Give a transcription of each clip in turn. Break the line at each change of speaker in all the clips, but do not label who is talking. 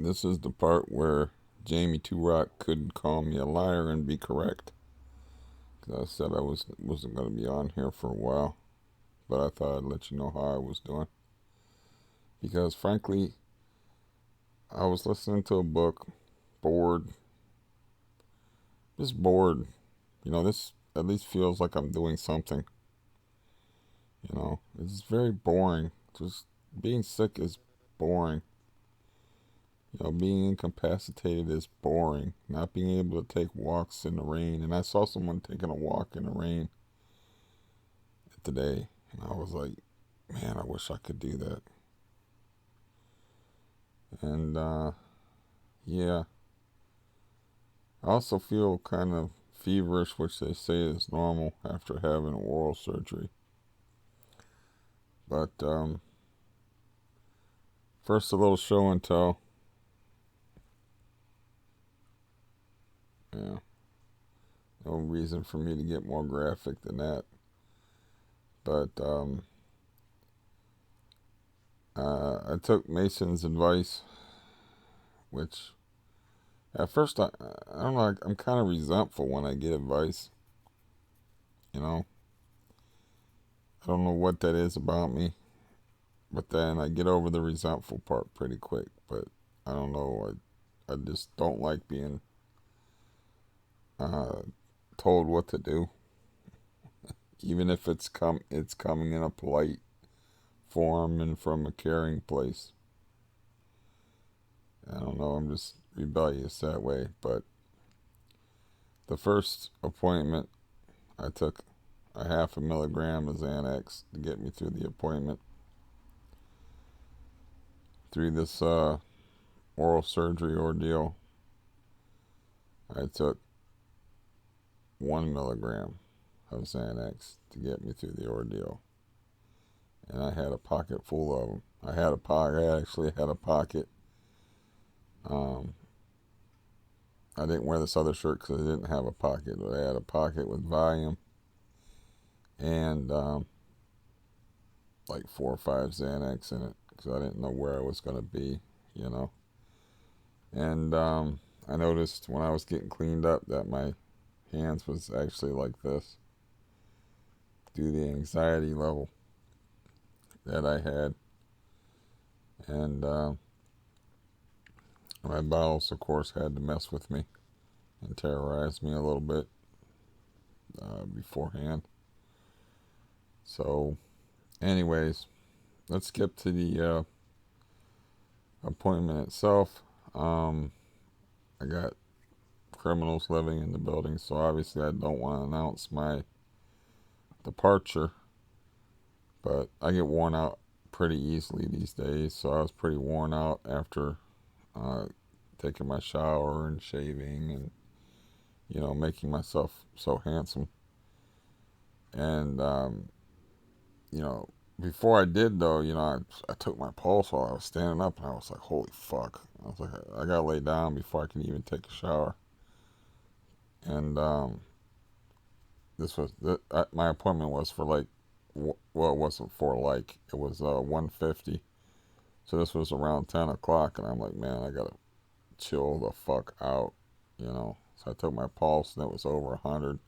This is the part where Jamie Two Rock couldn't call me a liar and be correct. 'Cause I said wasn't going to be on here for a while, but I thought I'd let you know how I was doing. Because frankly, I was listening to a book, bored, just bored. This at least feels like I'm doing something. It's very boring. Just being sick is boring. Being incapacitated is boring. Not being able to take walks in the rain. And I saw someone taking a walk in the rain today. And I was like, man, I wish I could do that. And, yeah. I also feel kind of feverish, which they say is normal after having oral surgery. But, first, a little show and tell. Yeah. No reason for me to get more graphic than that. But I took Mason's advice, which at first I don't know, I'm kind of resentful when I get advice. I don't know what that is about me, but then I get over the resentful part pretty quick. But I don't know, I just don't like being uh, told what to do, even if it's coming in a polite form and from a caring place. I don't know, I'm just rebellious that way. But the first appointment, I took a half a milligram of Xanax to get me through the appointment. Through this oral surgery ordeal, I took 1 milligram of Xanax to get me through the ordeal. And I had a pocket full of them. I actually had a pocket. I didn't wear this other shirt because I didn't have a pocket, but I had a pocket with Valium and like 4 or 5 Xanax in it because I didn't know where I was going to be, you know. And I noticed when I was getting cleaned up that my hands was actually like this due to the anxiety level that I had. And my bowels, of course, had to mess with me and terrorize me a little bit beforehand. So, anyways, let's skip to the appointment itself. I got criminals living in the building, so obviously I don't want to announce my departure, but I get worn out pretty easily these days, so I was pretty worn out after taking my shower and shaving and making myself so handsome. And before I did though, I took my pulse while I was standing up, and I was like, holy fuck. I was like, I gotta lay down before I can even take a shower. And my appointment was for like, well, it wasn't for like, it was 1:50. So this was around 10 o'clock, and I'm like, man, I gotta chill the fuck out. So I took my pulse, and it was over 100.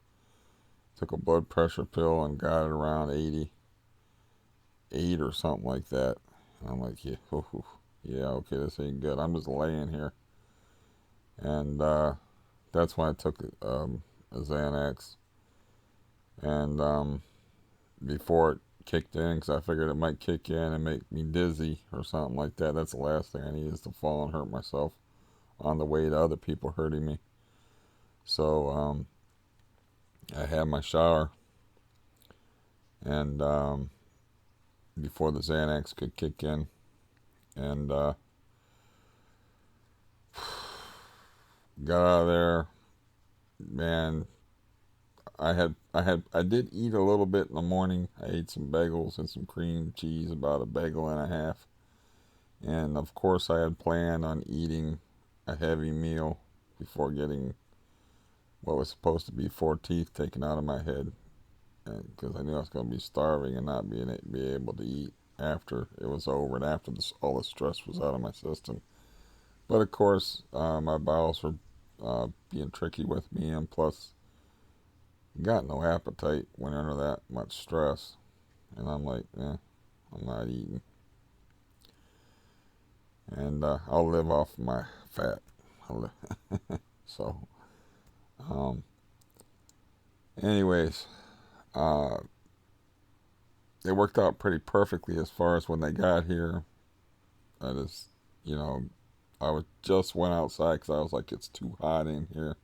Took a blood pressure pill and got it around 88 or something like that. And I'm like, yeah, yeah, okay, this ain't good. I'm just laying here. And that's when I took a Xanax. And before it kicked in, because I figured it might kick in and make me dizzy or something like that. That's the last thing I need, is to fall and hurt myself on the way to other people hurting me. So I had my shower, and before the Xanax could kick in, and got out of there. Man, I did eat a little bit in the morning. I ate some bagels and some cream cheese, about a bagel and a half. And of course, I had planned on eating a heavy meal before getting what was supposed to be 4 teeth taken out of my head, because I knew I was going to be starving and not be able to eat after it was over, and after all the stress was out of my system. But of course, my bowels were being tricky with me, and plus, got no appetite when under that much stress. And I'm like, I'm not eating. And I'll live off my fat. So, um, anyways, uh, it worked out pretty perfectly as far as when they got here. I just, you know, just went outside because I was like, it's too hot in here.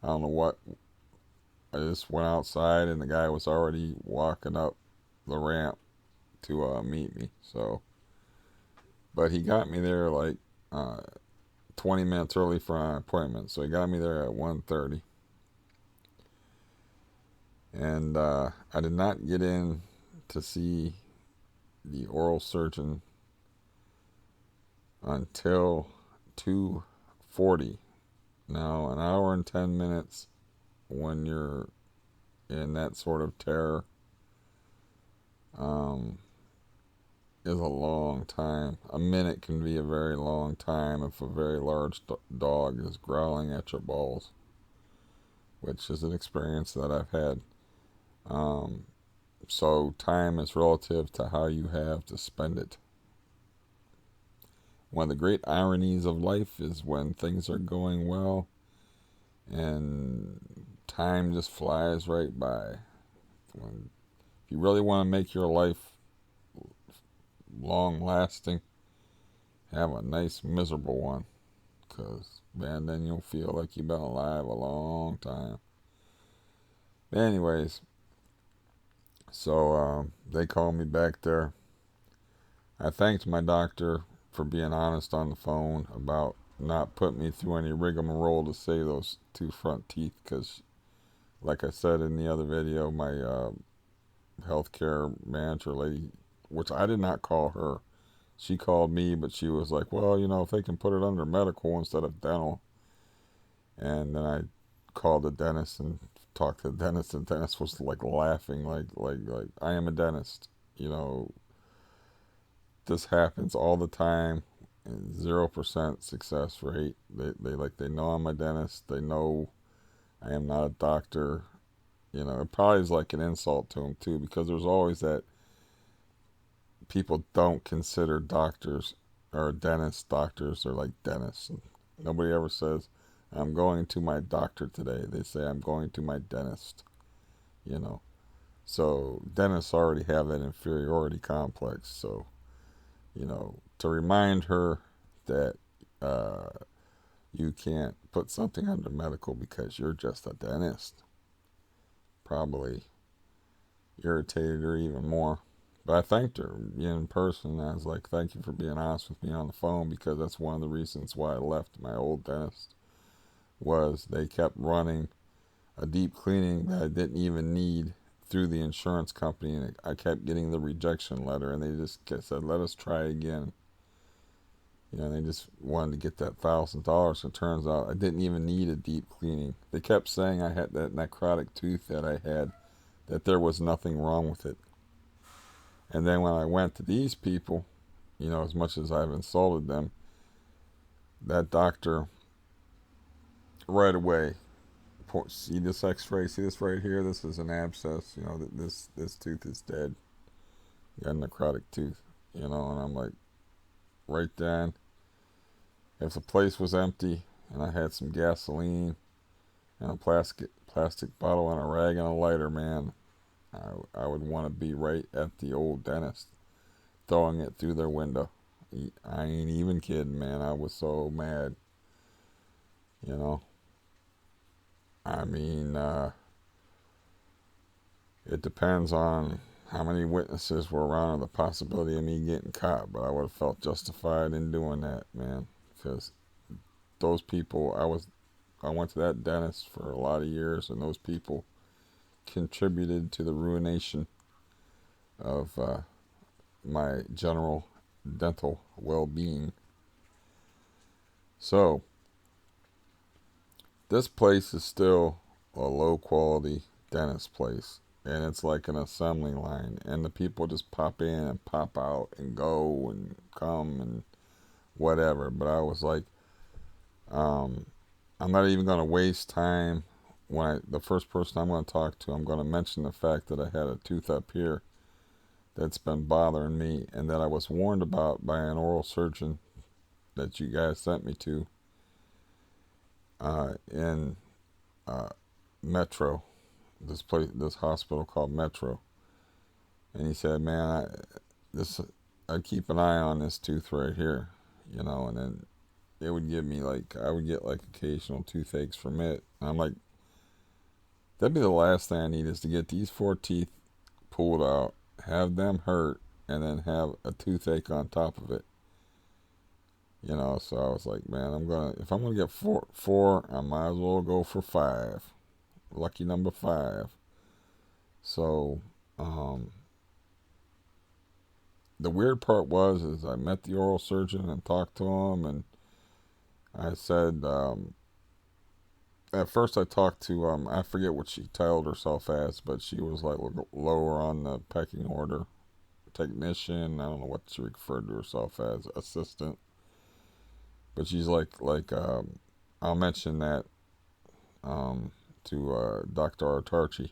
I don't know what. I just went outside and the guy was already walking up the ramp to meet me. So, but he got me there like 20 minutes early for an appointment. So he got me there at 1:30. And I did not get in to see the oral surgeon until 2:40. Now, an hour and 10 minutes when you're in that sort of terror um, is a long time. A minute can be a very long time if a very large dog is growling at your balls, which is an experience that I've had. So time is relative to how you have to spend it. One of the great ironies of life is when things are going well and time just flies right by. If you really want to make your life long lasting, have a nice miserable one, because man, then you'll feel like you've been alive a long time. But anyways, so they called me back there. I thanked my doctor for being honest on the phone about not putting me through any rigmarole to save those two front teeth, because like I said in the other video, my healthcare manager lady, which I did not call her, she called me, but she was like, well, if they can put it under medical instead of dental. And then I called the dentist and talked to the dentist, and the dentist was like laughing, like I am a dentist. This happens all the time. 0% success rate. They know I'm a dentist. They know I am not a doctor. It probably is like an insult to them too, because there's always that people don't consider doctors or dentists doctors. They're like dentists. Nobody ever says, I'm going to my doctor today. They say, I'm going to my dentist. So dentists already have that inferiority complex. So, to remind her that you can't put something under medical because you're just a dentist probably irritated her even more. But I thanked her in person. I was like, thank you for being honest with me on the phone, because that's one of the reasons why I left my old dentist, was they kept running a deep cleaning that I didn't even need through the insurance company, and I kept getting the rejection letter, and they just said, let us try again. They just wanted to get that $1,000. It turns out I didn't even need a deep cleaning. They kept saying I had that necrotic tooth that I had, that there was nothing wrong with it. And then when I went to these people, as much as I've insulted them, that doctor right away, see this x-ray, see this right here, this is an abscess, this tooth is dead. You got a necrotic tooth, and I'm like, right then, if the place was empty and I had some gasoline and a plastic bottle and a rag and a lighter, man, I would want to be right at the old dentist, throwing it through their window. I ain't even kidding, man. I was so mad. I mean, it depends on how many witnesses were around, or the possibility of me getting caught, but I would have felt justified in doing that, man, because those people, I went to that dentist for a lot of years, and those people contributed to the ruination of my general dental well-being. So this place is still a low-quality dentist place, and it's like an assembly line, and the people just pop in and pop out and go and come and whatever. But I was like, Um, I'm not even going to waste time. The first person I'm going to talk to, I'm going to mention the fact that I had a tooth up here that's been bothering me, and that I was warned about by an oral surgeon that you guys sent me to in uh, Metro, this hospital called Metro. And he said, "Man, I keep an eye on this tooth right here, and then it would give me I would get like occasional toothaches from it." And I'm like, that'd be the last thing I need, is to get these four teeth pulled out, have them hurt, and then have a toothache on top of it. So I was like, man, if I'm gonna get four, I might as well go for five. Lucky number five. So, the weird part is I met the oral surgeon and talked to him, and I said, at first I talked to, I forget what she titled herself as, but she was like lower on the pecking order, technician. I don't know what she referred to herself as, assistant. But she's I'll mention that to Dr. Artarchi,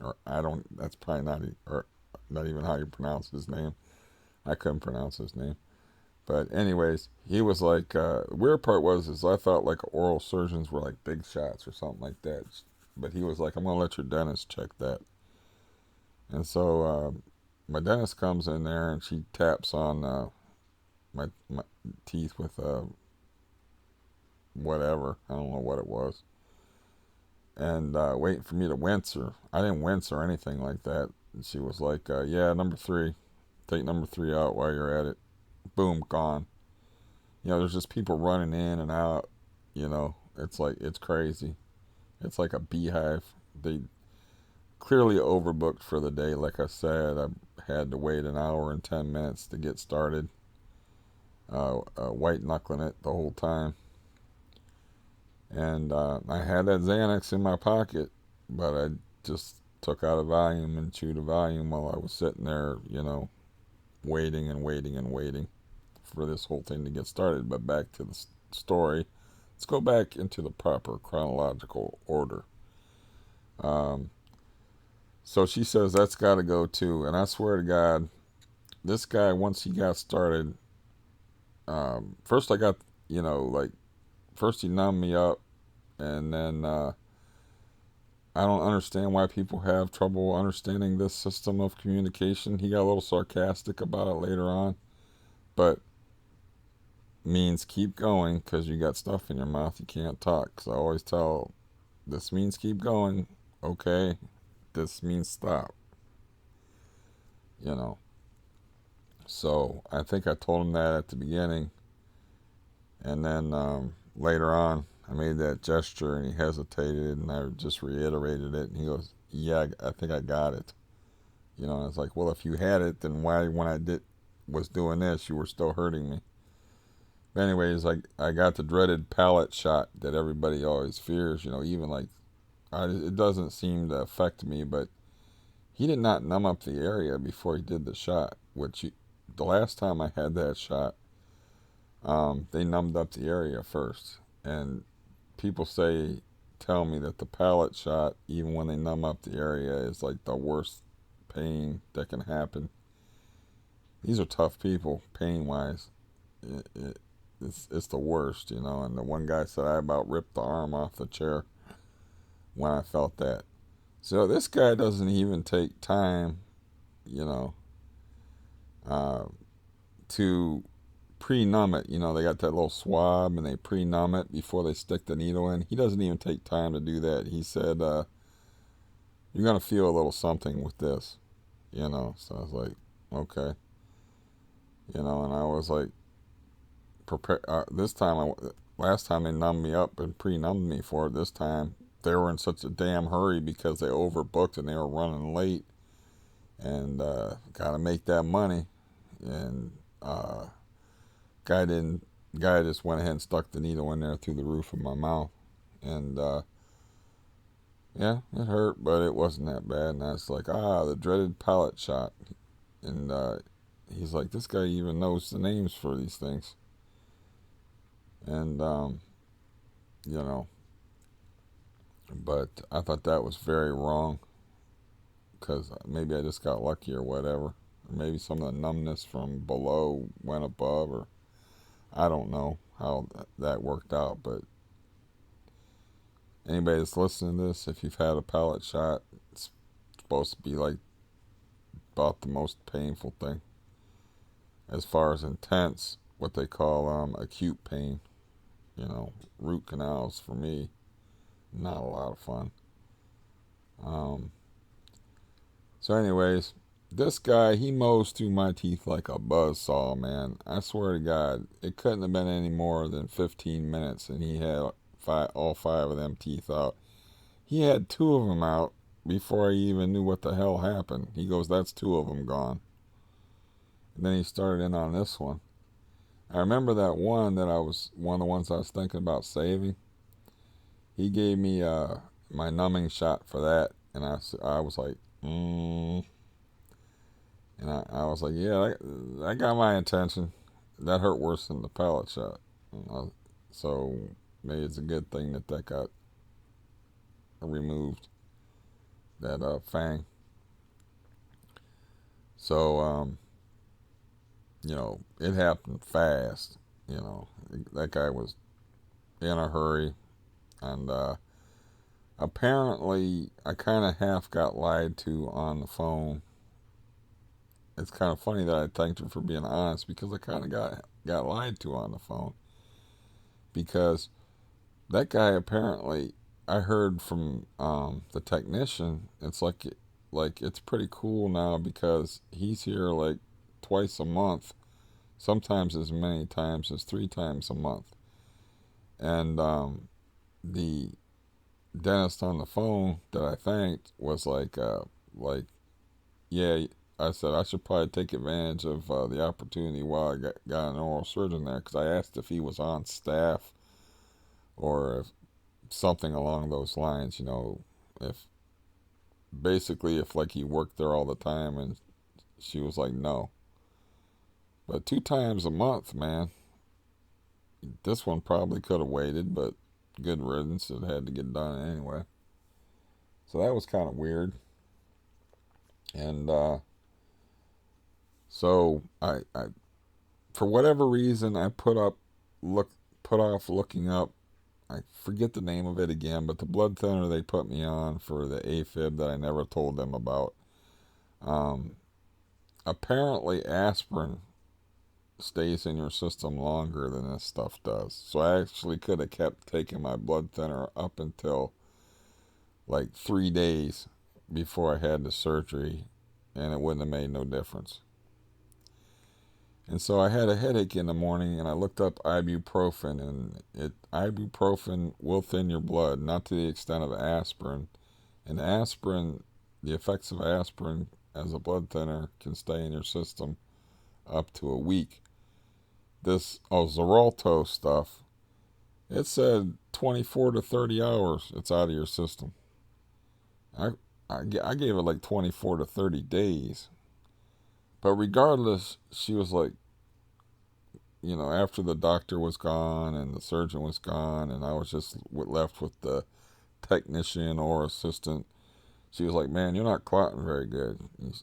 or I don't. That's probably not even how you pronounce his name. I couldn't pronounce his name. But anyways, he was like, the weird part is I thought like oral surgeons were like big shots or something like that. But he was like, I'm gonna let your dentist check that. And so my dentist comes in there and she taps on my teeth with whatever. I don't know what it was. And waiting for me to wince her. I didn't wince or anything like that. And she was like, yeah, number three. Take number three out while you're at it. Boom, gone. There's just people running in and out. It's crazy. It's like a beehive. They clearly overbooked for the day. Like I said, I had to wait an hour and 10 minutes to get started. White knuckling it the whole time. And I had that Xanax in my pocket, but I just took out a volume and chewed a volume while I was sitting there, waiting and waiting and waiting for this whole thing to get started. But back to the story. Let's go back into the proper chronological order. Um, so she says that's got to go too. And I swear to God, this guy, once he got started, first I got, first he numbed me up, and then I don't understand why people have trouble understanding this system of communication. He got a little sarcastic about it later on, but means keep going because you got stuff in your mouth, you can't talk. Because I always tell, this means keep going, okay, this means stop, you know. So I think I told him that at the beginning, and then later on I made that gesture and he hesitated, and I just reiterated it, and he goes, yeah, I think I got it. And I was like, well, if you had it, then why, when I was doing this, you were still hurting me? But anyways, I got the dreaded palate shot that everybody always fears. Even it doesn't seem to affect me, but he did not numb up the area before he did the shot. The last time I had that shot, they numbed up the area first, and people tell me that the palate shot, even when they numb up the area, is like the worst pain that can happen. These are tough people, pain wise. It's the worst, And the one guy said I about ripped the arm off the chair when I felt that. So this guy doesn't even take time, uh, to pre-numb it. They got that little swab and they pre-numb it before they stick the needle in. He doesn't even take time to do that. He said, you're going to feel a little something with this, So I was like, okay. And I was like, prepare. Last time they numbed me up and pre-numbed me for it. This time they were in such a damn hurry because they overbooked and they were running late, and got to make that money. And guy just went ahead and stuck the needle in there through the roof of my mouth, and yeah, it hurt, but it wasn't that bad. And I was like, the dreaded palate shot. And he's like, this guy even knows the names for these things. And you know. But I thought that was very wrong because maybe I just got lucky or whatever. Or maybe some of the numbness from below went above, or I don't know how that worked out. But anybody that's listening to this, if you've had a pellet shot, it's supposed to be like about the most painful thing. As far as intense, what they call acute pain, root canals for me, not a lot of fun. Um, so, anyways, this guy, he mows through my teeth like a buzzsaw, man. I swear to God, it couldn't have been any more than 15 minutes, and he had all five of them teeth out. He had two of them out before I even knew what the hell happened. He goes, "That's two of them gone." And then he started in on this one. I remember that one that one of the ones I was thinking about saving. He gave me my numbing shot for that, and I was like, and I was like, yeah, that got my attention. That hurt worse than the pellet shot. So maybe it's a good thing that got removed, that fang. So, it happened fast. That guy was in a hurry, and apparently I kind of half got lied to on the phone. It's kind of funny that I thanked her for being honest, because I kind of got lied to on the phone, because that guy apparently, I heard from the technician, it's like it's pretty cool now because he's here like twice a month, sometimes as many times as three times a month. And the dentist on the phone that I thanked was like, yeah, I said I should probably take advantage of the opportunity while I got an oral surgeon there, because I asked if he was on staff or if something along those lines, if basically if like he worked there all the time, and she was like, no. But two times a month, man, this one probably could have waited, but good riddance, it had to get done anyway. So that was kind of weird. And so I for whatever reason I put off looking up, I forget the name of it again, but the blood thinner they put me on for the AFib that I never told them about. Um, Apparently aspirin stays in your system longer than this stuff does. So I actually could have kept taking my blood thinner up until like 3 days before I had the surgery, and it wouldn't have made no difference. And so I had a headache in the morning, and I looked up ibuprofen, and ibuprofen will thin your blood, not to the extent of aspirin. And aspirin, the effects of aspirin as a blood thinner can stay in your system up to a week. This Xarelto stuff, it said 24 to 30 hours it's out of your system. I, I gave it like 24 to 30 days. But regardless, she was like, after the doctor was gone and the surgeon was gone, and I was just left with the technician or assistant, she was like, "Man, you're not clotting very good." And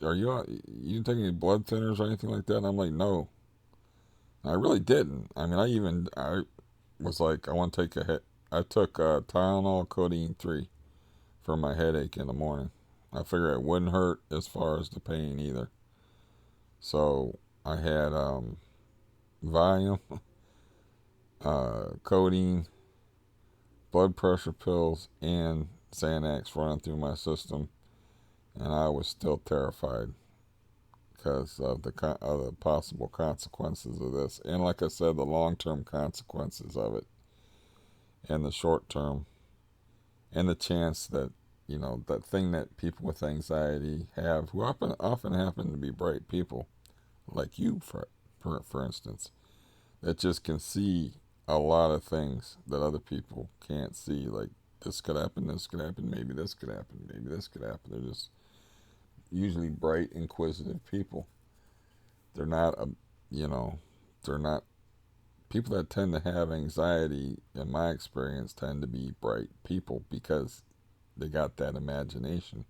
"Are you didn't take any blood thinners or anything like that?" And I'm like, "No, I really didn't." I mean, I was like, "I want to take a hit." I took Tylenol Codeine 3 for my headache in the morning. I figured it wouldn't hurt as far as the pain either. So I had Valium, codeine, blood pressure pills, and Xanax running through my system, and I was still terrified because of the possible consequences of this, and like I said, the long-term consequences of it, and the short-term, and the chance that that thing that people with anxiety have, who often happen to be bright people, like you, for instance, that just can see a lot of things that other people can't see. Like, this could happen, maybe this could happen, maybe this could happen. They're just usually bright, inquisitive people. They're not, they're not people that tend to have anxiety, in my experience, tend to be bright people because they got that imagination.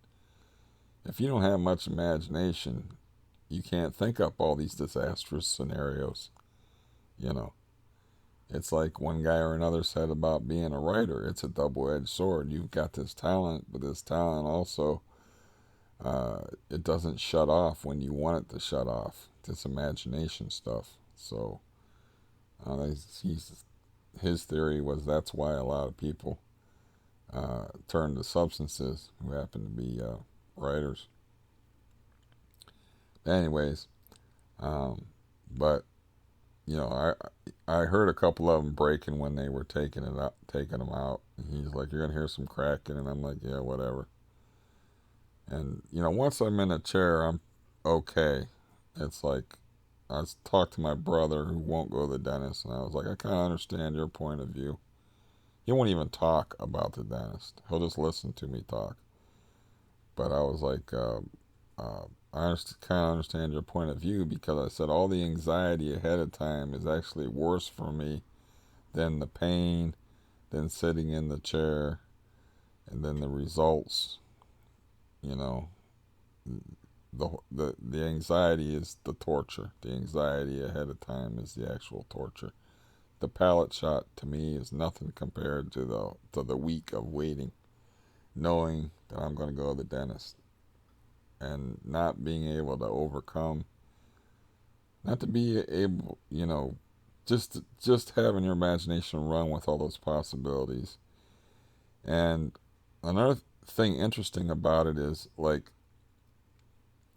If you don't have much imagination, you can't think up all these disastrous scenarios. You know, it's like one guy or another said about being a writer. It's a double-edged sword. You've got this talent, but this talent also, it doesn't shut off when you want it to shut off. This imagination stuff. So his theory was that's why a lot of people turn to substances who happen to be writers. Anyways, um, but I heard a couple of them breaking when they were taking them out. And he's like, "You're gonna hear some cracking," and I'm like, "Yeah, whatever." And once I'm in a chair, I'm okay. It's like talked to my brother who won't go to the dentist, and I was like, I kind of understand your point of view. He won't even talk about the dentist. He'll just listen to me talk. But I was like, I kind of understand your point of view because I said all the anxiety ahead of time is actually worse for me than the pain, than sitting in the chair, and then the results. You know, the anxiety is the torture. The anxiety ahead of time is the actual torture. The palate shot to me is nothing compared to the week of waiting, knowing that I'm going to go to the dentist and not being able to overcome, not to be able, just having your imagination run with all those possibilities. And another thing interesting about it is like,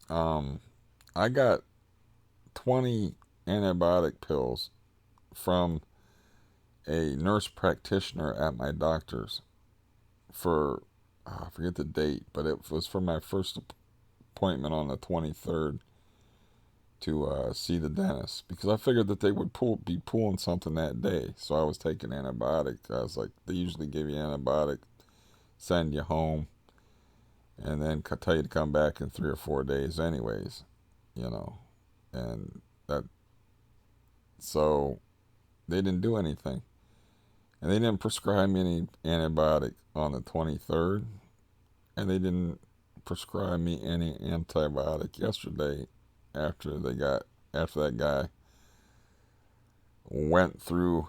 I got 20 antibiotic pills from a nurse practitioner at my doctor's for, I forget the date, but it was for my first appointment on the 23rd to see the dentist because I figured that they would be pulling something that day. So I was taking antibiotics. I was like, they usually give you antibiotic, send you home, and then tell you to come back in 3 or 4 days, anyways. You know, and that so they didn't do anything, and they didn't prescribe me any antibiotic on the 23rd, and they didn't prescribe me any antibiotic yesterday after that guy went through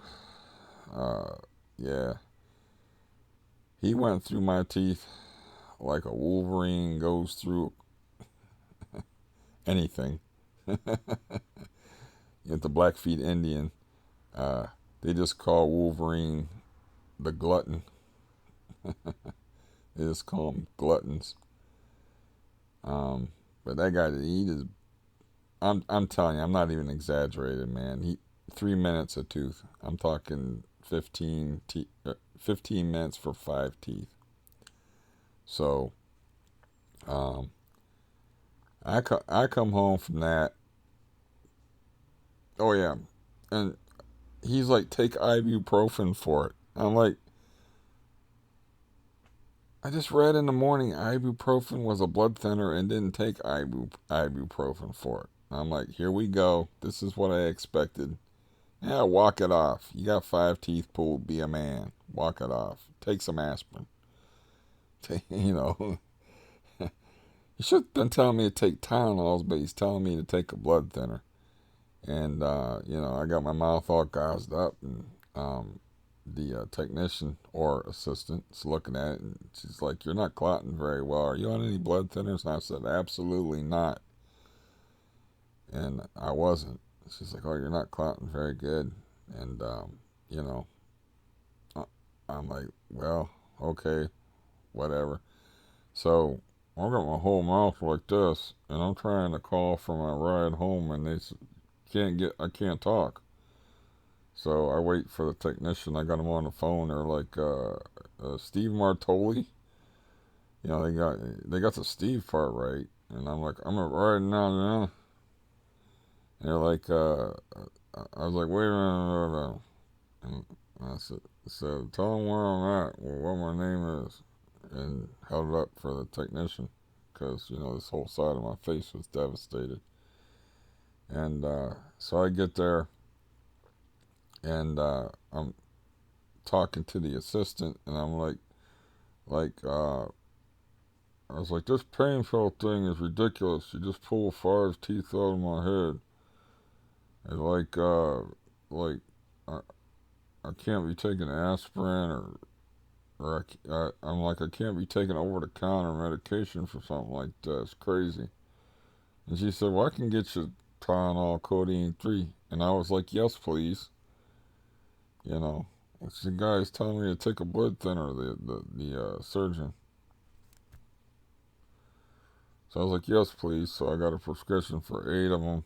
yeah, he went through my teeth like a Wolverine goes through anything. The Blackfeet Indian, uh, they just call Wolverine the glutton. They just call them gluttons. But that guy, he just, I'm telling you, I'm not even exaggerating, man. 3 minutes a tooth. I'm talking 15 minutes for 5 teeth. So, um, I come home from that. Oh yeah, and he's like, take ibuprofen for it. I'm like, I just read in the morning ibuprofen was a blood thinner and didn't take ibuprofen for it. I'm like, here we go. This is what I expected. Yeah, walk it off. You got 5 teeth pulled. Be a man. Walk it off. Take some aspirin. You know, he should have been telling me to take Tylenols, but he's telling me to take a blood thinner. And I got my mouth all gauzed up, and the technician or assistant is looking at it, and she's like, "You're not clotting very well. Are you on any blood thinners?" And I said, "Absolutely not." And I wasn't. She's like, "Oh, you're not clotting very good." And you know, I'm like, "Well, okay, whatever." So I got my whole mouth like this, and I'm trying to call for my ride home, and I can't talk. So I wait for the technician. I got him on the phone. They're like, Steve Martoli. They got the Steve part right, and I'm like, I'm right now. And they're like, I was like, wait a minute, and I said, tell them where I'm at, what my name is, and held it up for the technician, because this whole side of my face was devastated. And so I get there, And I'm talking to the assistant, and I'm like, I was like, this painful thing is ridiculous. You just pull 5 teeth out of my head. And like, I, I can't be taking aspirin I'm like, I can't be taking over the counter medication for something like that. It's crazy. And she said, well, I can get you Tylenol, codeine 3. And I was like, yes, please. You know, the guy's telling me to take a blood thinner, the surgeon. So I was like, yes, please. So I got a prescription for 8 of them.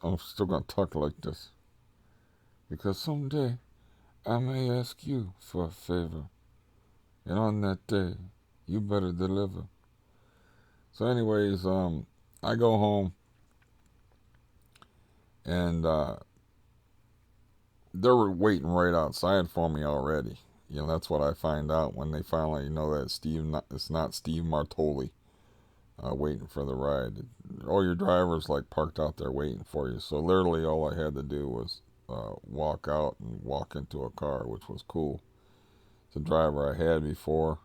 I'm still going to talk like this. Because someday I may ask you for a favor. And on that day, you better deliver. So, anyways, I go home and they were waiting right outside for me already. You know, that's what I find out when they finally know that it's not Steve Martoli waiting for the ride. All your drivers like parked out there waiting for you. So literally, all I had to do was walk out and walk into a car, which was cool. It's a driver I had before,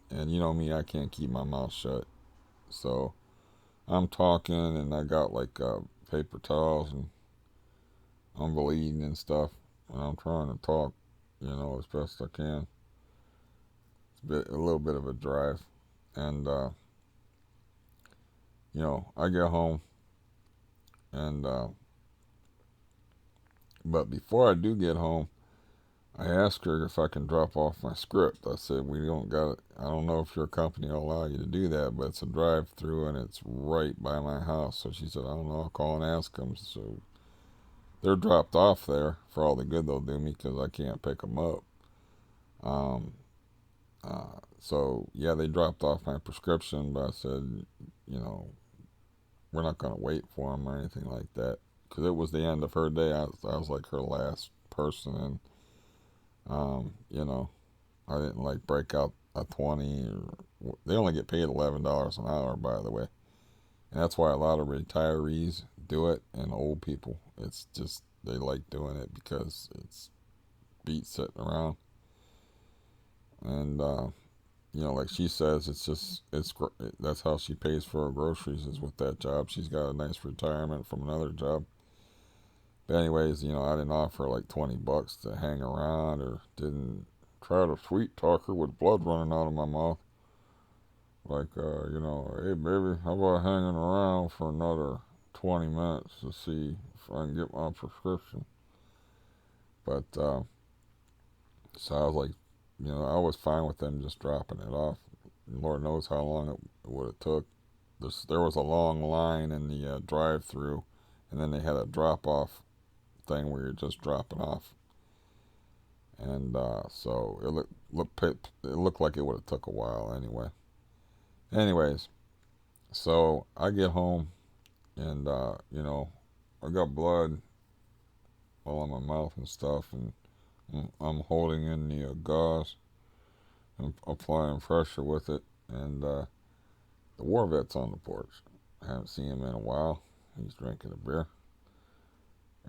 and you know me, I can't keep my mouth shut. So I'm talking, and I got like paper towels, and I'm bleeding and stuff, and I'm trying to talk, you know, as best I can. A little bit of a drive, and you know, I get home, and but before I do get home, I asked her if I can drop off my script. I said, we don't got it. I don't know if your company will allow you to do that, but it's a drive through and it's right by my house. So she said, I don't know, I'll call and ask them. So they're dropped off there for all the good they'll do me because I can't pick them up. Um, so yeah, they dropped off my prescription, but I said, you know, we're not going to wait for them or anything like that because it was the end of her day. I was like her last person, and you know, I didn't like break out a 20 or they only get paid $11 an hour, by the way. And that's why a lot of retirees do it and old people. It's just they like doing it because it's beat sitting around. And you know, like she says, it's that's how she pays for her groceries is with that job. She's got a nice retirement from another job. But anyways, you know, I didn't offer like $20 to hang around or didn't try to sweet talk her with blood running out of my mouth. Like, you know, hey baby, how about hanging around for another 20 minutes to see if I can get my prescription? But, so I was like, you know, I was fine with them just dropping it off. Lord knows how long it would have took. There was a long line in the drive-through, and then they had a drop-off thing where you're just dropping off, and so it looked like it would have took a while anyway. Anyways, so I get home, and you know, I got blood all in my mouth and stuff, and I'm holding in the gauze and applying pressure with it, and the war vet's on the porch. I haven't seen him in a while. He's drinking a beer,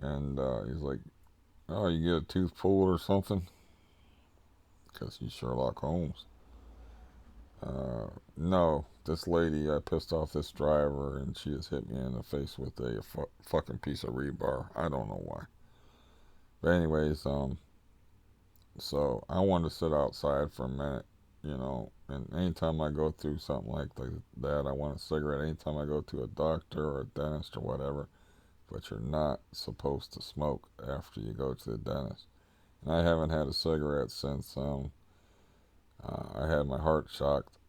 and he's like, "Oh, you get a tooth pulled or something?" Because he's Sherlock Holmes. No, this lady, I pissed off this driver, and she has hit me in the face with a fucking piece of rebar. I don't know why. But anyways, so I wanted to sit outside for a minute, you know. And anytime I go through something like that, I want a cigarette. Anytime I go to a doctor or a dentist or whatever, but you're not supposed to smoke after you go to the dentist. And I haven't had a cigarette since I had my heart shocked.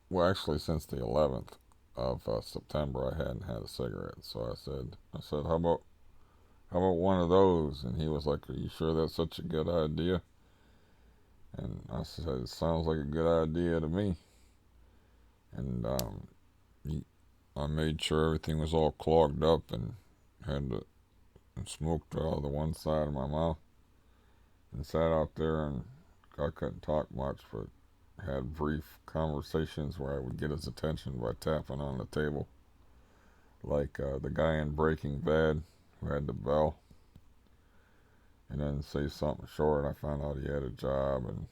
Well, actually, since the 11th of September, I hadn't had a cigarette. So I said, how about one of those? And he was like, are you sure that's such a good idea? And I said, it sounds like a good idea to me. And he, I made sure everything was all clogged up and had to and smoked out of the one side of my mouth and sat out there, and I couldn't talk much, but had brief conversations where I would get his attention by tapping on the table, like the guy in Breaking Bad who had the bell. and then say something short. I found out he had a job, and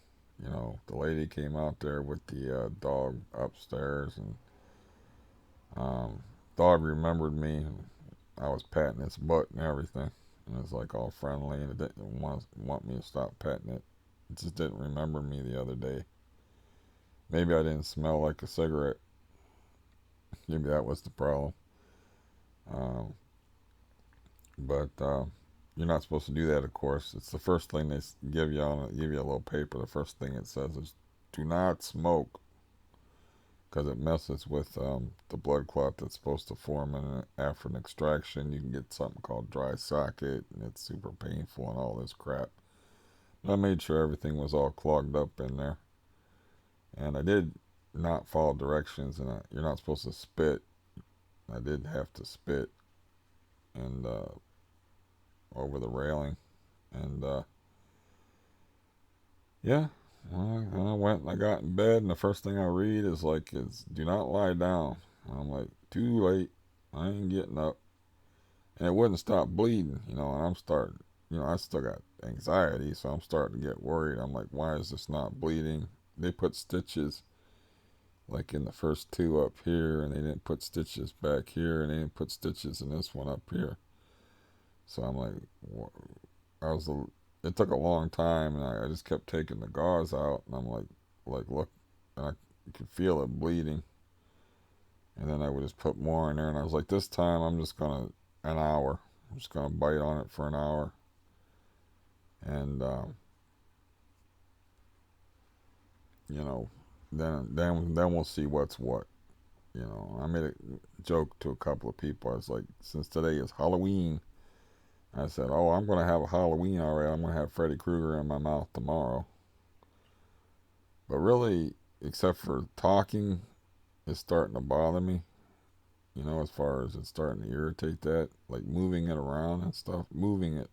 the lady came out there with the dog upstairs, and dog remembered me. And I was patting its butt and everything, and it was like all friendly, and it didn't want me to stop petting it. It just didn't remember me the other day. Maybe I didn't smell like a cigarette. Maybe that was the problem. Um, but you're not supposed to do that, of course. It's the first thing they give you give you a little paper. The first thing it says is, "Do not smoke," because it messes with the blood clot that's supposed to form after an extraction. You can get something called dry socket, and it's super painful and all this crap. But I made sure everything was all clogged up in there, and I did not follow directions. And you're not supposed to spit. I did have to spit and over the railing, and yeah. Well, I went and I got in bed, and the first thing I read is "Do not lie down." And I'm like, too late. I ain't getting up, and it wouldn't stop bleeding, and I'm starting. I still got anxiety, so I'm starting to get worried. I'm like, why is this not bleeding? They put stitches like in the first two up here, and they didn't put stitches back here, and they didn't put stitches in this one up here. So I'm like, I was it took a long time, and I just kept taking the gauze out, and I'm look, and I could feel it bleeding, and then I would just put more in there, and I was like, this time I'm just gonna an hour, I'm just gonna bite on it for an hour, and you know, then we'll see what's what. I made a joke to a couple of people. I was like, since today is Halloween, I said, oh, I'm gonna have a Halloween already. I'm gonna have Freddy Krueger in my mouth tomorrow. But really, except for talking, it's starting to bother me. As far as it's starting to irritate that, like moving it around and stuff. Moving it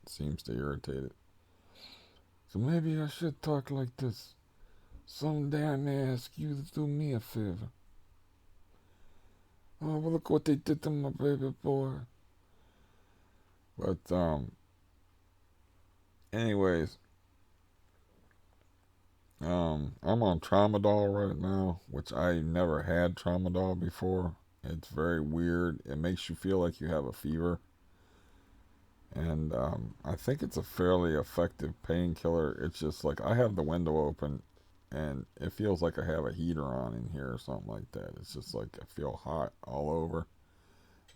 seems to irritate it. So maybe I should talk like this. Someday I may ask you to do me a favor. Oh, well, look what they did to my baby boy. But anyways, I'm on Tramadol right now, which I never had Tramadol before. It's very weird. It makes you feel like you have a fever. And I think it's a fairly effective painkiller. It's just like I have the window open, and it feels like I have a heater on in here or something like that. It's just like I feel hot all over.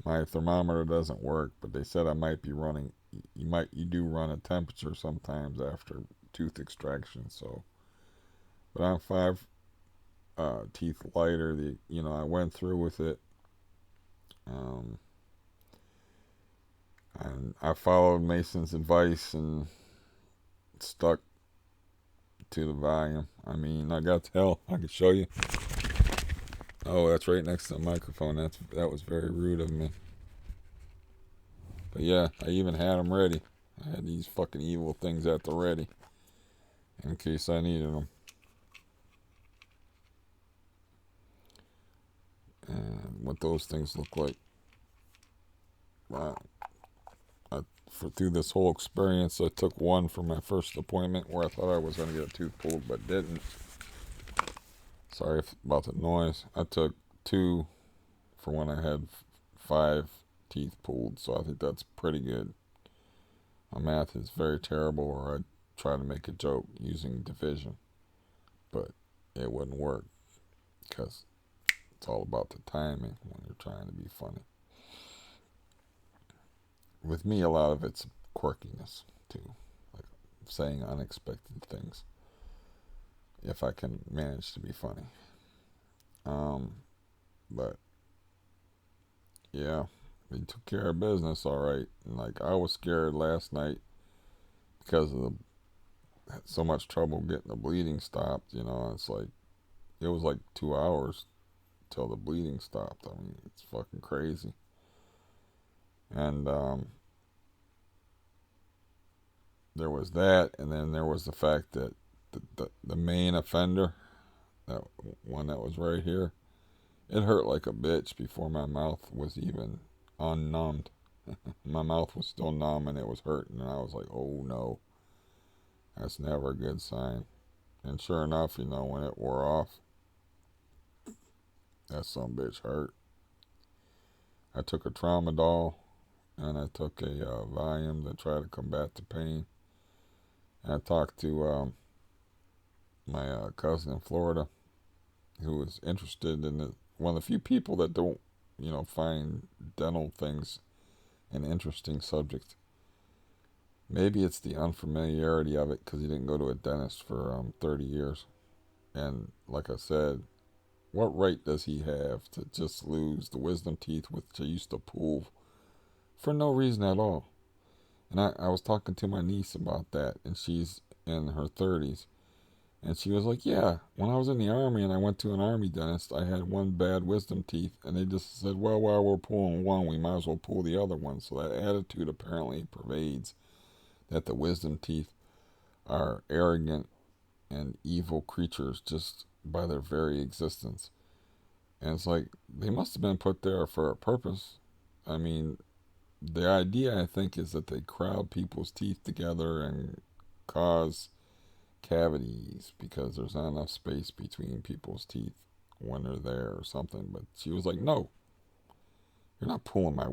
My thermometer doesn't work, but they said I might be running. You do run a temperature sometimes after tooth extraction. So, but I'm five teeth lighter. I went through with it. Um, and I followed Mason's advice and stuck to the volume. I mean, I got to hell. I can show you. Oh, that's right next to the microphone. That was very rude of me. But yeah, I even had them ready. I had these fucking evil things at the ready in case I needed them. And what those things look like. Wow. Through this whole experience, I took one for my first appointment where I thought I was going to get a tooth pulled, but didn't. Sorry about the noise. I took two for when I had 5 teeth pulled, so I think that's pretty good. My math is very terrible, or I'd try to make a joke using division, but it wouldn't work because it's all about the timing when you're trying to be funny. With me, a lot of it's quirkiness too, like saying unexpected things. If I can manage to be funny, but yeah, we took care of business all right. And like I was scared last night because of so much trouble getting the bleeding stopped. It's like it was like 2 hours till the bleeding stopped. I mean, it's fucking crazy. And there was that, and then there was the fact that the main offender, that one that was right here, it hurt like a bitch before my mouth was even unnumbed. My mouth was still numb and it was hurting, and I was like, oh no, that's never a good sign. And sure enough, when it wore off, that some bitch hurt. I took a tramadol and I took a Valium to try to combat the pain. And I talked to my cousin in Florida who was interested in it. One of the few people that don't, find dental things an interesting subject. Maybe it's the unfamiliarity of it because he didn't go to a dentist for 30 years. And like I said, what right does he have to just lose the wisdom teeth which I used to pull for no reason at all? And I was talking to my niece about that, and she's in her 30s. And she was like, yeah, when I was in the Army and I went to an Army dentist, I had one bad wisdom teeth. And they just said, well, while we're pulling one, we might as well pull the other one. So that attitude apparently pervades that the wisdom teeth are arrogant and evil creatures just by their very existence. And it's like, they must have been put there for a purpose. I mean, the idea, I think, is that they crowd people's teeth together and cause cavities because there's not enough space between people's teeth when they're there or something. But she was like, no, you're not pulling my.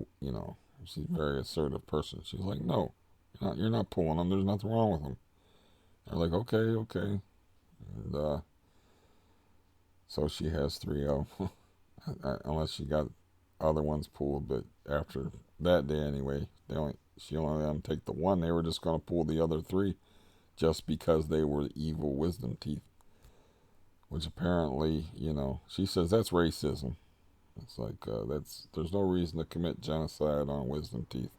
She's a very assertive person. She's like, no, you're not pulling them. There's nothing wrong with them. They're like, okay, okay. And so she has three of them. Unless she got other ones pulled, but after that day anyway, she only let them take the one. They were just going to pull the other three just because they were evil wisdom teeth, which apparently, she says that's racism. It's like there's no reason to commit genocide on wisdom teeth,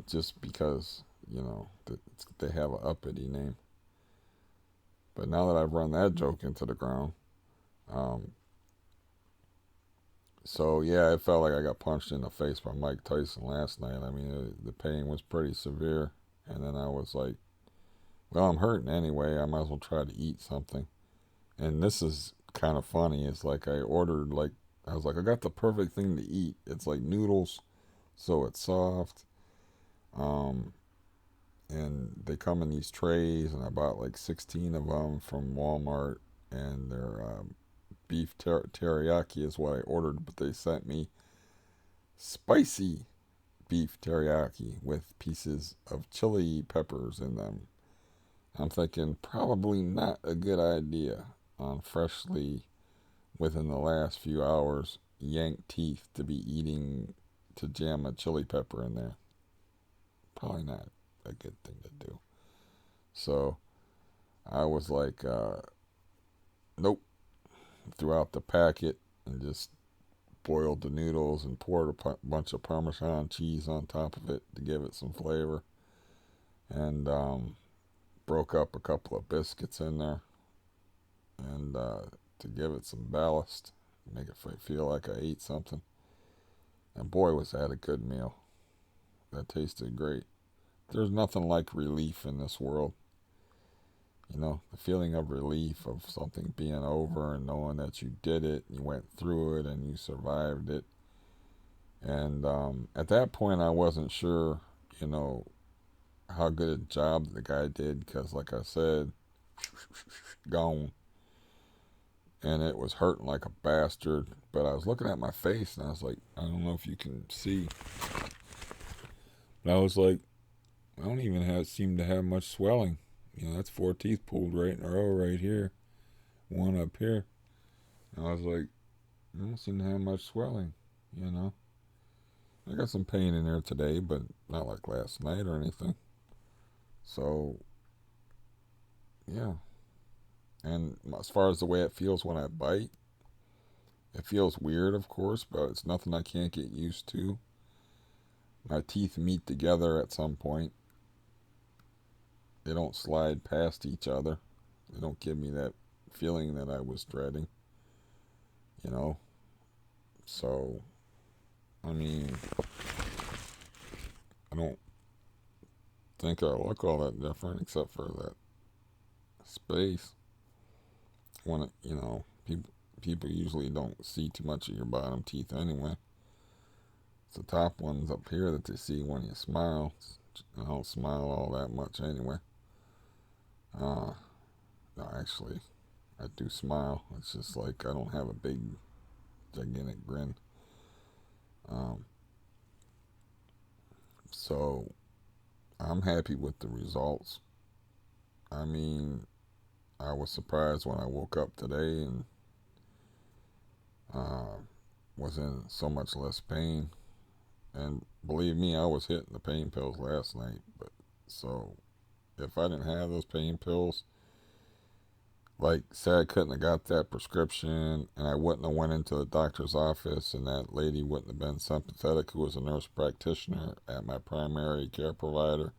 just because they have an uppity name. But now that I've run that joke into the ground, um, so yeah, it felt like I got punched in the face by Mike Tyson last night. I mean, the pain was pretty severe, and then I was like, well, I'm hurting anyway. I might as well try to eat something. And this is kind of funny. It's like I ordered I was like, I got the perfect thing to eat. It's like noodles, so it's soft. Um, and they come in these trays, and I bought like 16 of them from Walmart, and they're beef teriyaki is what I ordered, but they sent me spicy beef teriyaki with pieces of chili peppers in them. I'm thinking probably not a good idea on freshly, within the last few hours, yanked teeth to be eating, to jam a chili pepper in there. Probably not a good thing to do. So I was like, nope. Threw out the packet and just boiled the noodles and poured a bunch of Parmesan cheese on top of it to give it some flavor. And broke up a couple of biscuits in there, and to give it some ballast, make it feel like I ate something. And boy, was that a good meal. That tasted great. There's nothing like relief in this world. The feeling of relief of something being over and knowing that you did it, you went through it, and you survived it. And at that point, I wasn't sure, how good a job the guy did because, like I said, gone. And it was hurting like a bastard. But I was looking at my face and I was like, I don't know if you can see, but I was like, I don't even seem to have much swelling. That's 4 teeth pulled right in a row right here, one up here. And I was like, I don't seem to have much swelling. I got some pain in there today, but not like last night or anything. So yeah. And as far as the way it feels when I bite, it feels weird, of course, but it's nothing I can't get used to. My teeth meet together at some point. They don't slide past each other. They don't give me that feeling that I was dreading. You know? So, I mean, I don't think I look all that different except for that space. When people usually don't see too much of your bottom teeth anyway. It's the top ones up here that they see when you smile. I don't smile all that much anyway. No, actually, I do smile. It's just like I don't have a big, gigantic grin. Um, so I'm happy with the results. I mean, I was surprised when I woke up today and uh, was in so much less pain. And believe me, I was hitting the pain pills last night. But so if I didn't have those pain pills, like say I couldn't have got that prescription and I wouldn't have went into the doctor's office and that lady wouldn't have been sympathetic who was a nurse practitioner at my primary care provider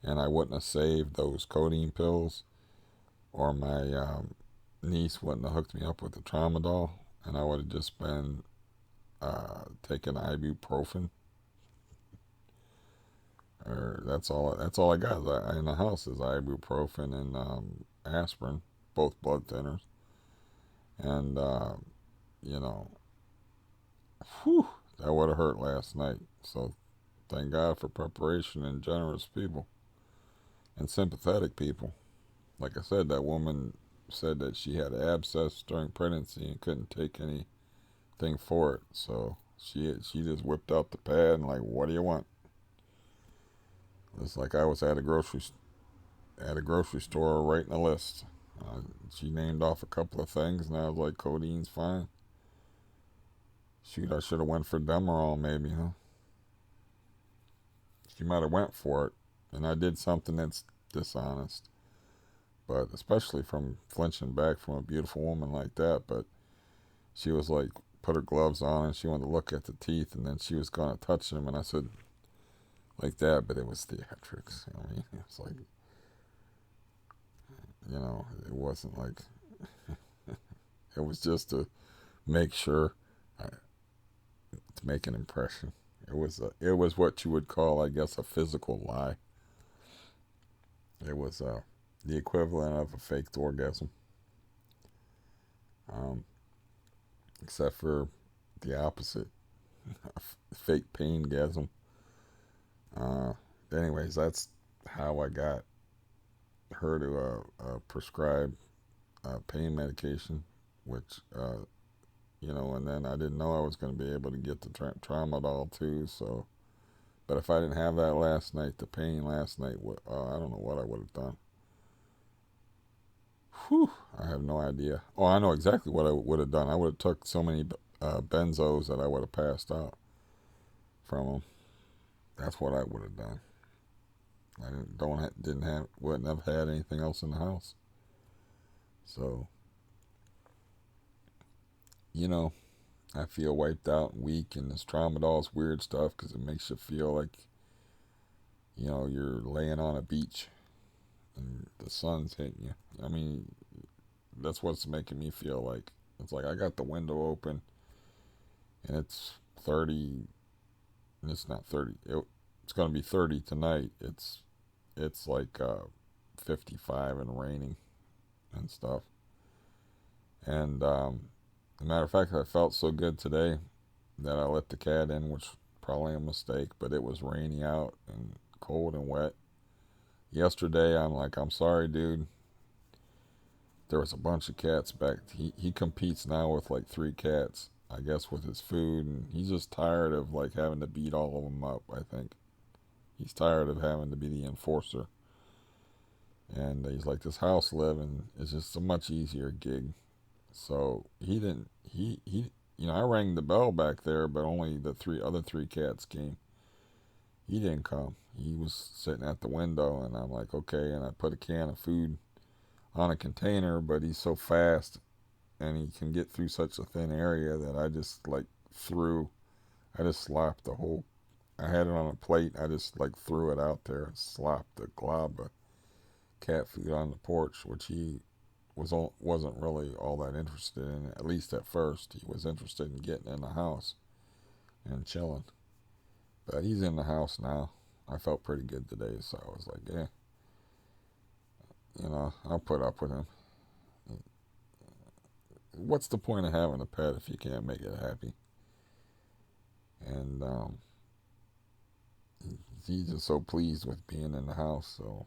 and I wouldn't have saved those codeine pills or my niece wouldn't have hooked me up with the tramadol and I would have just been taking ibuprofen or that's all I got in the house is ibuprofen and aspirin, both blood thinners. And you know, whew, that would have hurt last night. So thank God for preparation and generous people and sympathetic people. Like I said, that woman said that she had an abscess during pregnancy and couldn't take anything for it. So she just whipped out the pad and like, what do you want? It's like I was at a grocery store writing a list. Uh, she named off a couple of things, and I was like, codeine's fine. Shoot, I should have went for Demerol maybe, huh? She might have went for it, and I did something that's dishonest. But especially from flinching back from a beautiful woman like that. But she was like, put her gloves on, and she wanted to look at the teeth, and then she was gonna touch them, and I said, like that, but it was theatrics. I mean, it's like, it wasn't like it was just to make sure, to make an impression. It was what you would call, I guess, a physical lie. It was the equivalent of a faked orgasm, um, except for the opposite, a fake pain-gasm. Uh, anyways, that's how I got her to prescribe pain medication, which and then I didn't know I was going to be able to get the tramadol too. So, but if I didn't have that last night, the pain last night, I don't know what I would have done. Whew, I have no idea. Oh, I know exactly what I would have done. I would have took so many benzos that I would have passed out from them. That's what I would have done. I wouldn't have had anything else in the house. So, you know, I feel wiped out and weak, and this tramadol is weird stuff because it makes you feel like, you're laying on a beach and the sun's hitting you. I mean, that's what's making me feel like. It's like I got the window open and it's 30, and it's not 30. It's going to be 30 tonight. It's like 55 and raining and stuff. And as a matter of fact, I felt so good today that I let the cat in, which probably a mistake, but it was rainy out and cold and wet. Yesterday, I'm like, I'm sorry, dude. There was a bunch of cats back. He competes now with like 3 cats, I guess, with his food, and he's just tired of like having to beat all of them up. I think he's tired of having to be the enforcer, and he's like, this house living is just a much easier gig. So he didn't. I rang the bell back there, but only the other 3 cats came. He didn't come. He was sitting at the window, and I'm like, okay. And I put a can of food on a container, but he's so fast and he can get through such a thin area that I just like I just slopped the whole. I had it on a plate. I just like threw it out there and slopped a glob of cat food on the porch, which he wasn't really all that interested in. At least at first, he was interested in getting in the house and chilling. But he's in the house now. I felt pretty good today, so I was like, yeah, I'll put up with him. What's the point of having a pet if you can't make it happy? And he's just so pleased with being in the house, so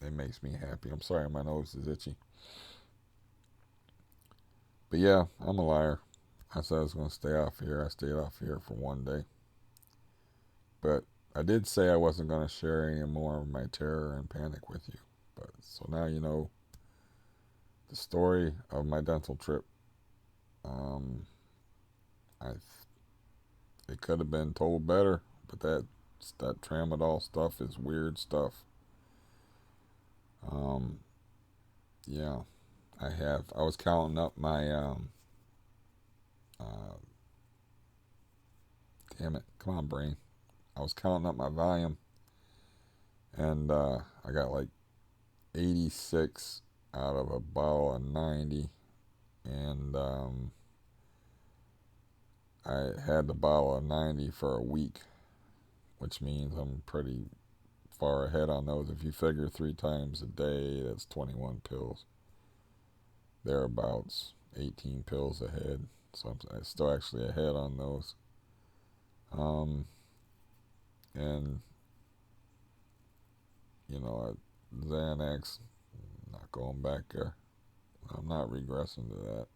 it makes me happy. I'm sorry my nose is itchy. But yeah, I'm a liar. I said I was going to stay off here. I stayed off here for one day. But I did say I wasn't going to share any more of my terror and panic with you. But so now you know the story of my dental trip. Um, I it could have been told better, but that tramadol stuff is weird stuff. Um, yeah, I was counting up my uh, damn it, come on, brain. I was counting up my volume, and I got like 86 out of a bottle of 90, and I had the bottle of 90 for a week, which means I'm pretty far ahead on those. If you figure 3 times a day, that's 21 pills. Thereabouts, 18 pills ahead. So I'm still actually ahead on those. Um, and, Xanax, not going back there. I'm not regressing to that.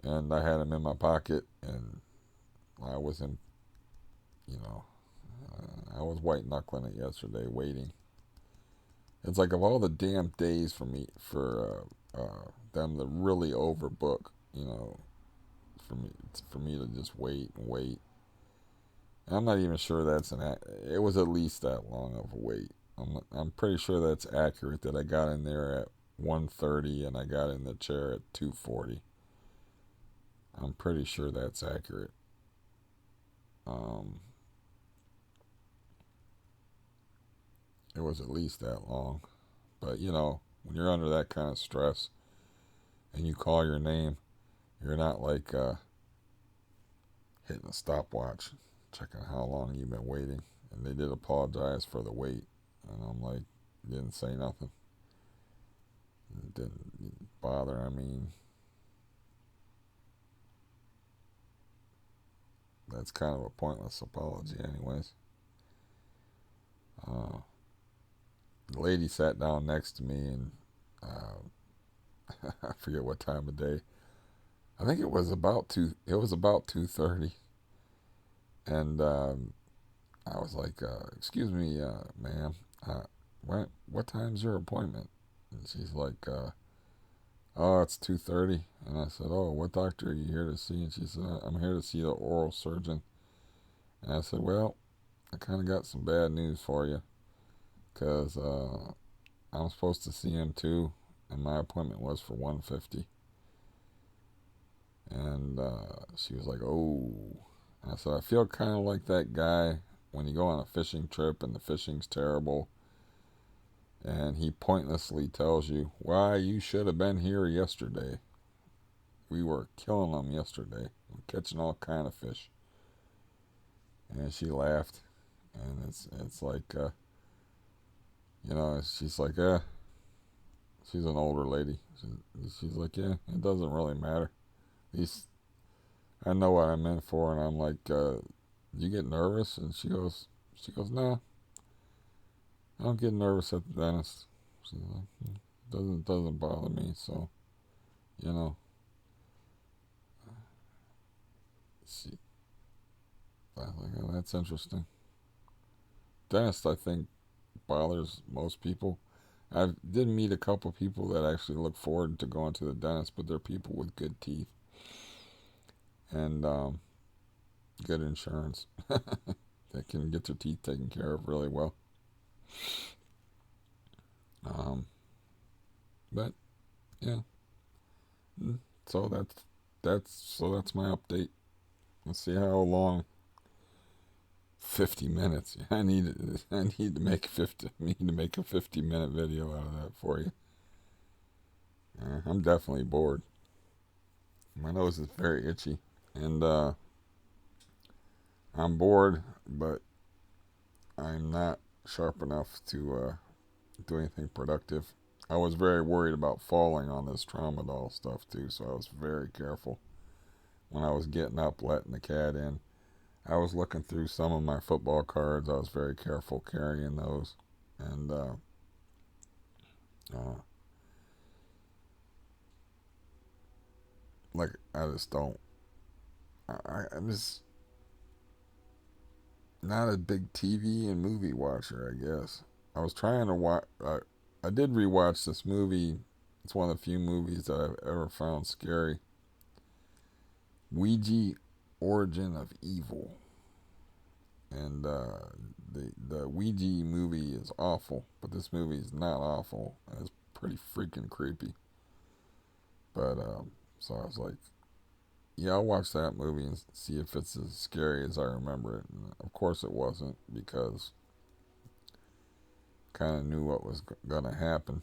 And I had them in my pocket, and I was in, you know, I was white knuckling it yesterday, waiting. It's like of all the damn days for them to really overbook, for me to just wait and wait. And I'm not even sure it was at least that long of a wait. I'm pretty sure that's accurate. That I got in there at 1:30 and I got in the chair at 2:40. I'm pretty sure that's accurate. Um, it was at least that long. But when you're under that kind of stress and you call your name, you're not like hitting a stopwatch, checking how long you've been waiting. And they did apologize for the wait, and I'm like, didn't say nothing. It didn't bother. I mean, that's kind of a pointless apology, anyways. Uh, the lady sat down next to me, and I forget what time of day. I think it was about 2:30, and I was like, "Excuse me, ma'am, what time's your appointment?" And she's like, "Oh, it's 2:30." And I said, "Oh, what doctor are you here to see?" And she said, "I'm here to see the oral surgeon." And I said, "Well, I kind of got some bad news for you, because I'm supposed to see him too, and my appointment was for 1:50." And she was like, "Oh." And I said, "I feel kind of like that guy when you go on a fishing trip and the fishing's terrible, and he pointlessly tells you, 'Why, you should have been here yesterday. We were killing them yesterday. We're catching all kind of fish.'" And she laughed, and it's like, she's like, she's an older lady. She's like, "Yeah, it doesn't really matter. These, I know what I'm in for." And I'm like, "You get nervous?" And she goes, "No, I don't get nervous at the dentist." She's like, doesn't bother me. So, you know, she, I was like, "Oh, that's interesting." Dentist, I think, bothers most people. I did meet a couple people that actually look forward to going to the dentist, but they're people with good teeth and good insurance. They can get their teeth taken care of really well. Um, but yeah, mm, so that's my update. Let's see how long. 50 minutes. I need to make 50-minute video out of that for you. I'm definitely bored. My nose is very itchy, and I'm bored, but I'm not sharp enough to do anything productive. I was very worried about falling on this tramadol stuff too, so I was very careful when I was getting up, letting the cat in, I was looking through some of my football cards. I was very careful carrying those, and uh, like I just don't. I'm just not a big TV and movie watcher, I guess. I was trying to watch. I did rewatch this movie. It's one of the few movies that I've ever found scary. Ouija, Origin of Evil, and the Ouija movie is awful, but this movie is not awful. It's pretty freaking creepy. But so I was like, yeah, I'll watch that movie and see if it's as scary as I remember it. And of course, it wasn't because kind of knew what was gonna happen.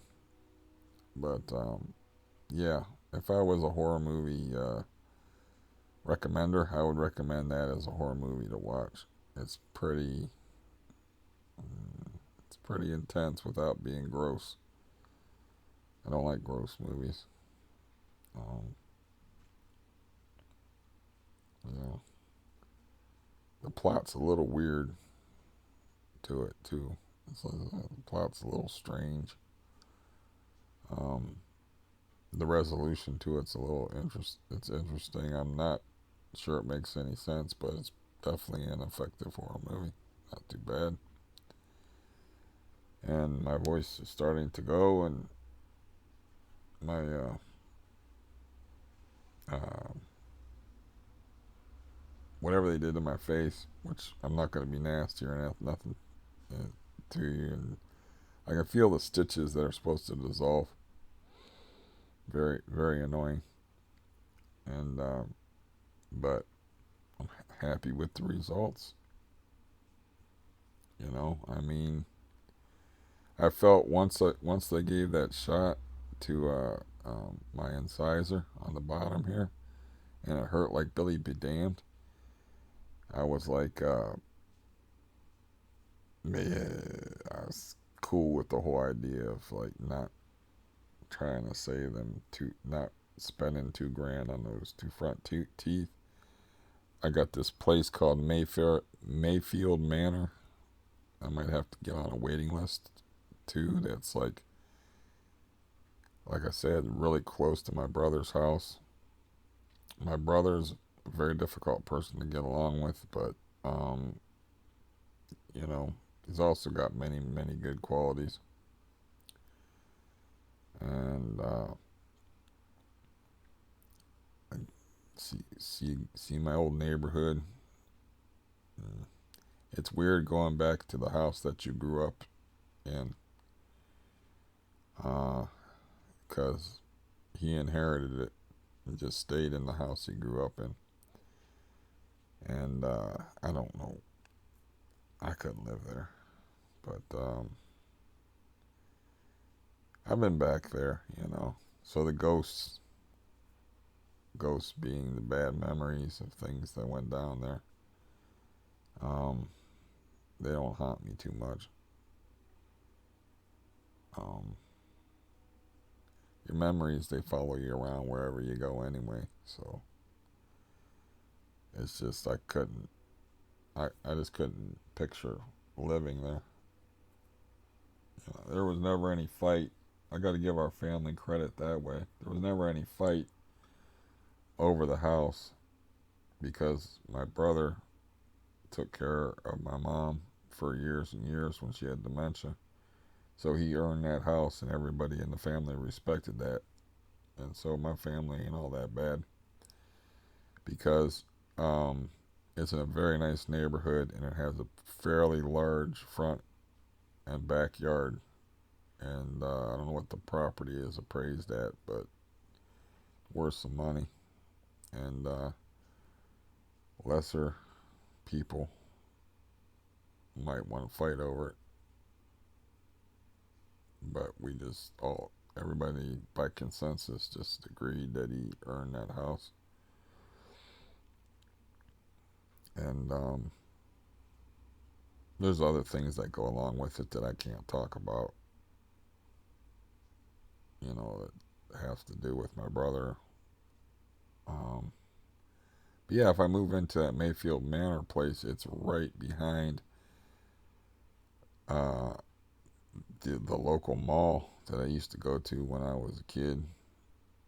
But yeah, if I was a horror movie recommender, I would recommend that as a horror movie to watch. It's pretty, it's pretty intense without being gross. I don't like gross movies. Um, yeah, the plot's a little weird to it too. The plot's a little strange. Um, the resolution to it's a little It's interesting. I'm not sure it makes any sense, but it's definitely an effective horror movie. Not too bad. And my voice is starting to go, and my uh, whatever they did to my face, which I'm not going to be nasty or nothing uh, to you, and I can feel the stitches that are supposed to dissolve. Very, very annoying. And but I'm happy with the results. I mean, I felt once they gave that shot to my incisor on the bottom here, and it hurt like Billy be damned. I was like, man, I was cool with the whole idea of like not trying to save them, not spending $2 grand on those two front teeth. I got this place called Mayfield Manor. I might have to get on a waiting list too. That's like I said, really close to my brother's house. My brother's a very difficult person to get along with, but um, he's also got many, many good qualities. And I see my old neighborhood. Mm. It's weird going back to the house that you grew up in, because he inherited it and just stayed in the house he grew up in. And I don't know, I couldn't live there. But I've been back there. So the ghosts being the bad memories of things that went down there, um, they don't haunt me too much. Um, your memories, they follow you around wherever you go anyway. So it's just I just couldn't picture living there. There was never any fight. I got to give our family credit that way. There was never any fight over the house because my brother took care of my mom for years and years when she had dementia. So he earned that house, and everybody in the family respected that. And so my family ain't all that bad because it's in a very nice neighborhood, and it has a fairly large front and backyard. And I don't know what the property is appraised at, but worth some money. And lesser people might want to fight over it, but we just everybody by consensus just agreed that he earned that house. And there's other things that go along with it that I can't talk about, that have to do with my brother. Um, But yeah, if I move into that Mayfield Manor place, it's right behind uh, the local mall that I used to go to when I was a kid.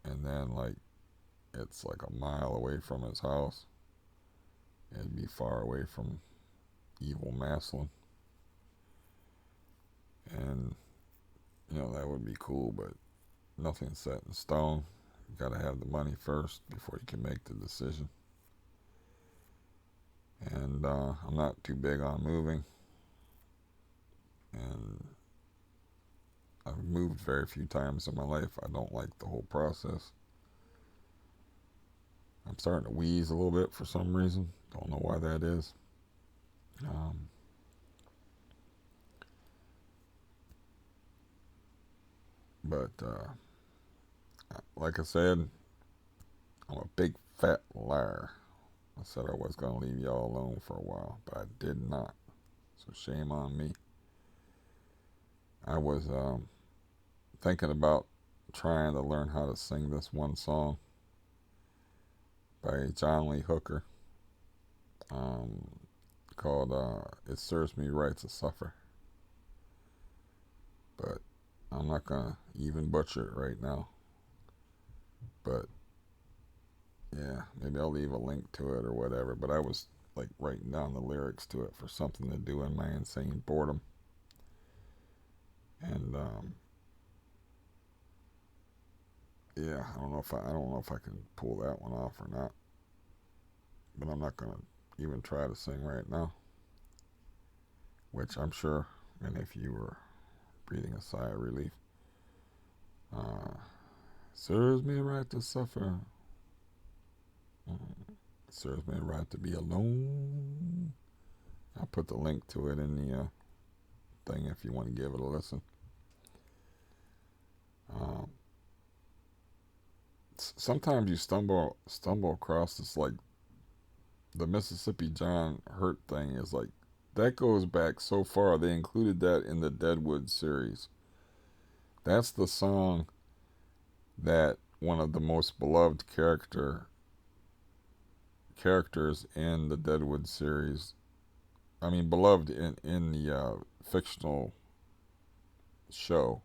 And then, like, it's like a mile away from his house. It'd be far away from evil Maslin. And, that would be cool, but nothing's set in stone. You gotta have the money first before you can make the decision. And I'm not too big on moving. And I've moved very few times in my life. I don't like the whole process. I'm starting to wheeze a little bit for some reason. Don't know why that is. Um, but like I said, I'm a big fat liar. I said I was going to leave y'all alone for a while, but I did not. So shame on me. I was thinking about trying to learn how to sing this one song by John Lee Hooker um, called It Serves Me Right to Suffer. But I'm not going to even butcher it right now. But yeah, maybe I'll leave a link to it or whatever. But I was like writing down the lyrics to it for something to do in my insane boredom. And yeah, I don't know if I can pull that one off or not. But I'm not gonna even try to sing right now. Which I'm sure many of you were breathing a sigh of relief. Uh, Serves me right to suffer. Serves me right to be alone. I'll put the link to it in the thing if you want to give it a listen. Um, Sometimes you stumble across this, like, the Mississippi John Hurt thing is like that goes back so far. They included that in the Deadwood series. That's the song that one of the most beloved characters in the Deadwood series. I mean, beloved in the fictional show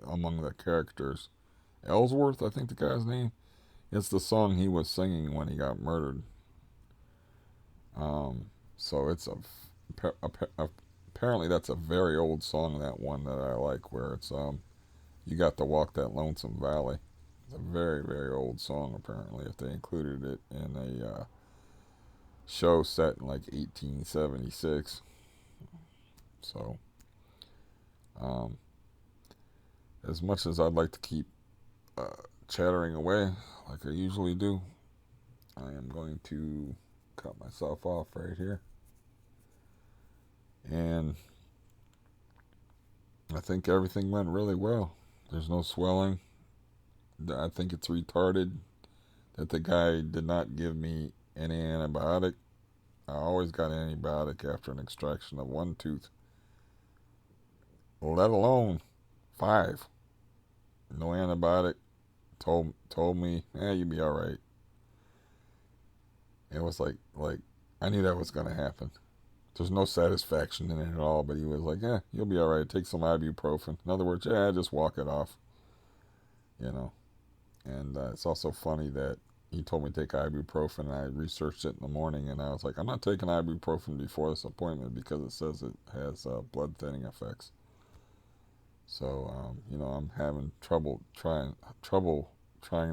among the characters. Elsworth, I think the guy's name. It's the song he was singing when he got murdered. So it's apparently that's a very old song. That one that I like, where it's you got to walk that lonesome valley. It's a very very old song apparently. If they included it in a show set in like 1876, so um, as much as I'd like to keep chattering away like I usually do, I am going to cut myself off right here. And I think everything went really well. There's no swelling. I think it's retarded that the guy did not give me any antibiotic. I always got an antibiotic after an extraction of one tooth, let alone 5. No antibiotic. Told me, you'll be all right. It was like I knew that was gonna happen. There's no satisfaction in it at all. But he was like, you'll be all right. Take some ibuprofen. In other words, just walk it off. You know. And it's also funny that he told me to take ibuprofen, and I researched it in the morning, and I was like, I'm not taking ibuprofen before this appointment because it says it has blood thinning effects. So I'm having trouble trying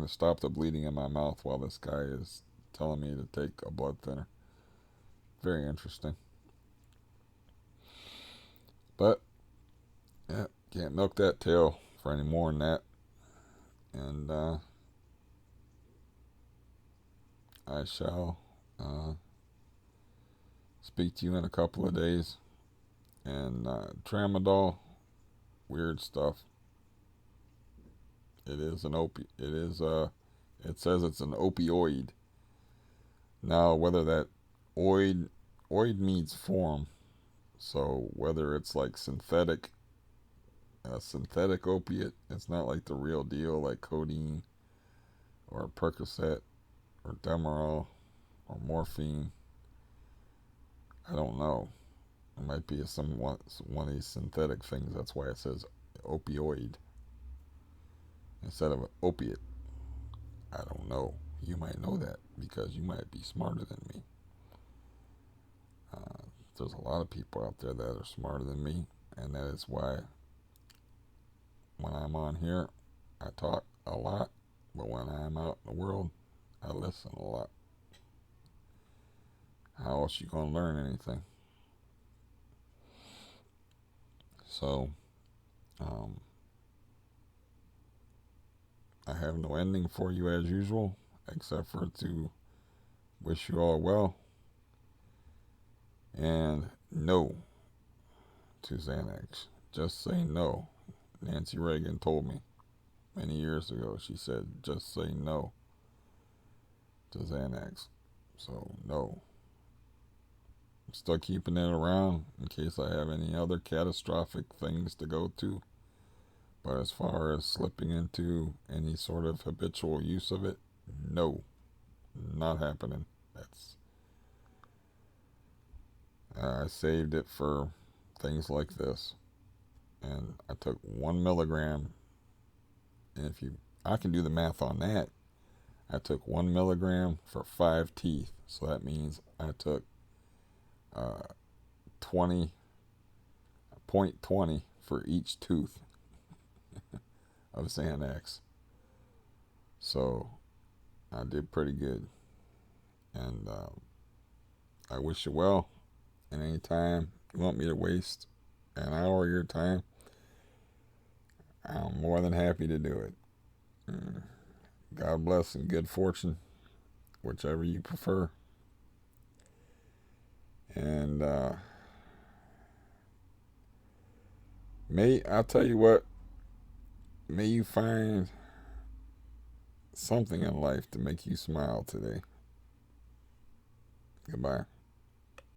to stop the bleeding in my mouth while this guy is telling me to take a blood thinner. Very interesting. But yeah, can't milk that tail for any more than that. And I shall speak to you in a couple of days. And tramadol, weird stuff. It is an opi. It is It says it's an opioid. Now, whether that oid means form, so whether it's like a synthetic opiate, it's not like the real deal, like codeine or Percocet, or Demerol or morphine. I don't know. It might be one of these synthetic things. That's why it says opioid instead of an opiate. I don't know. You might know that because you might be smarter than me. There's a lot of people out there that are smarter than me, and that is why when I'm on here, I talk a lot, but when I'm out in the world, I listen a lot. How else you gonna learn anything? So, um, I have no ending for you as usual, except for to wish you all well and no to Xanax. Just say no. Nancy Reagan told me many years ago. She said, just say no to Xanax. So, no. I'm still keeping it around in case I have any other catastrophic things to go to. But as far as slipping into any sort of habitual use of it, no. Not happening. I saved it for things like this. And I took 1 milligram. And I can do the math on that. I took 1 milligram for 5 teeth. So that means I took 20.20 for each tooth of Xanax. So I did pretty good. And I wish you well. And anytime you want me to waste an hour of your time, I'm more than happy to do it. God bless and good fortune, whichever you prefer. And I'll tell you what, may you find something in life to make you smile today. Goodbye.